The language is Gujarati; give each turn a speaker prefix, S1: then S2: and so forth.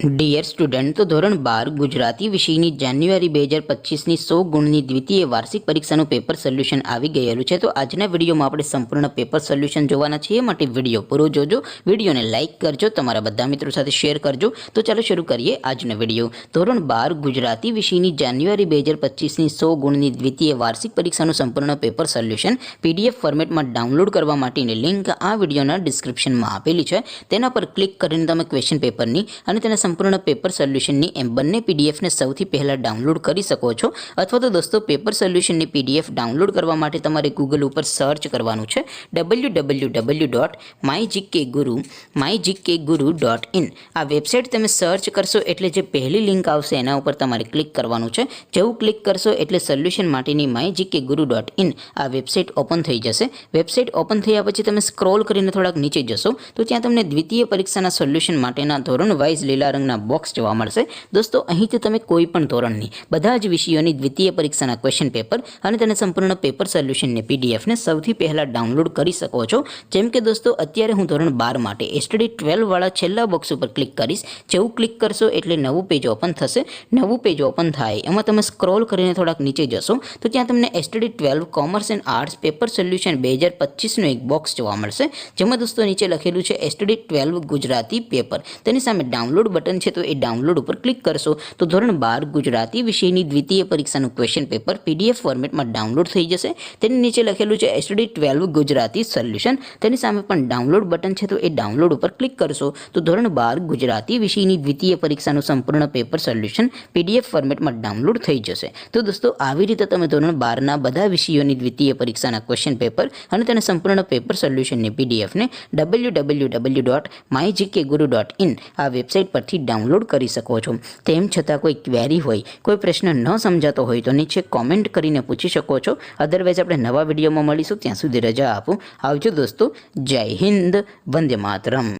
S1: ડિયર સ્ટુડન્ટ, તો ધોરણ 12 ગુજરાતી વિષયની જાન્યુઆરી 2025ની 100 ગુણની દ્વિતીય વાર્ષિક પરીક્ષાનું પેપર સોલ્યુશન આવી ગયેલું છે. તો આજના વિડીયોમાં આપણે સંપૂર્ણ પેપર સોલ્યુશન જોવાના છીએ. માટે વિડીયો પૂરો જોજો, વિડીયોને લાઇક કરજો, તમારા બધા મિત્રો સાથે શેર કરજો. તો ચાલો શરૂ કરીએ આજનો વિડીયો. ધોરણ 12 ગુજરાતી વિષયની જાન્યુઆરી 2025ની 100 ગુણની દ્વિતીય વાર્ષિક પરીક્ષાનું સંપૂર્ણ પેપર સોલ્યુશન પીડીએફ ફોર્મેટમાં ડાઉનલોડ કરવા માટેની લિંક આ વિડીયોના ડિસ્ક્રિપ્શનમાં આપેલી છે. તેના પર ક્લિક કરીને તમે ક્વેશ્ચન પેપરની અને તેના સંપૂર્ણ પેપર સોલ્યુશનની એમ બંને પીડીએફને સૌથી પહેલાં ડાઉનલોડ કરી શકો છો. અથવા તો દોસ્તો પેપર સોલ્યુશનની પીડીએફ ડાઉનલોડ કરવા માટે તમારે ગૂગલ ઉપર સર્ચ કરવાનું છે www.mygkguru.in. આ વેબસાઇટ તમે સર્ચ કરશો એટલે જે પહેલી લિંક આવશે એના ઉપર તમારે ક્લિક કરવાનું છે. જેવું ક્લિક કરશો એટલે સોલ્યુશન માટેની mygkguru.in આ વેબસાઇટ ઓપન થઈ જશે. વેબસાઇટ ઓપન થયા પછી તમે સ્ક્રોલ કરીને થોડાક નીચે જશો તો ત્યાં તમને દ્વિતીય પરીક્ષાના સોલ્યુશન માટેના ધોરણ વાઇઝ લીલા રંગના બોક્સ જોવા મળશે. દોસ્તો અહીંથી તમે કોઈ પણ ધોરણની બધા જ વિષયોની દ્વિતીય પરીક્ષાના ક્વેશ્ચન પેપર અને તેના સંપૂર્ણ પેપર સોલ્યુશનની પીડીએફને સૌથી પહેલાં ડાઉનલોડ કરી શકો છો. જેમ કે દોસ્તો અત્યારે હું ધોરણ 12 માટે એસટીડી 12 વાળા છેલ્લા બોક્સ ઉપર ક્લિક કરીશ. જેવું ક્લિક કરશો એટલે નવું પેજ ઓપન થશે. નવું પેજ ઓપન થાય એમાં તમે સ્ક્રોલ કરીને થોડાક નીચે જશો તો ત્યાં તમને STD 12 commerce and arts paper solution 2025નું એક બોક્સ જોવા મળશે. જેમાં દોસ્તો નીચે લખેલું છે એસટીડી 12 ગુજરાતી પેપર. તેની સામે ડાઉનલોડ બટન છે તો એ ડાઉનલોડ ઉપર ક્લિક કરશો તો ધોરણ 12 ગુજરાતી વિષયની દ્વિતીય પરીક્ષાનું ક્વેશ્ચન પેપર પીડીએફ ફોર્મેટમાં ડાઉનલોડ થઈ જશે. તેની નીચે લખેલું છે એસટીડી 12 ગુજરાતી સોલ્યુશન. તેની સામે પણ ડાઉનલોડ બટન છે તો એ ડાઉનલોડ ઉપર ક્લિક કરશો તો ધોરણ 12 ગુજરાતી વિષયની દ્વિતીય પરીક્ષાનું સંપૂર્ણ પેપર સોલ્યુશન પીડીએફ ફોર્મેટમાં ડાઉનલોડ થઈ જશે. તો દોસ્તો આવી રીતે તમે ધોરણ 12ના બધા વિષયોની દ્વિતીય પરીક્ષાના ક્વેશ્ચન પેપર અને તેના સંપૂર્ણ પેપર સોલ્યુશનની પીડીએફને www.mygkguru.in આ વેબસાઇટ પરથી ડાઉનલોડ કરી શકો છો. તેમ છતાં કોઈ ક્વેરી હોય, કોઈ પ્રશ્ન ન સમજાતો હોય તો નીચે કોમેન્ટ કરીને પૂછી શકો છો. અદરવાઇઝ આપણે નવા વિડીયોમાં મળીશું. ત્યાં સુધી રજા આપો. આવજો દોસ્તો. જય હિન્દ. વંદે માતરમ.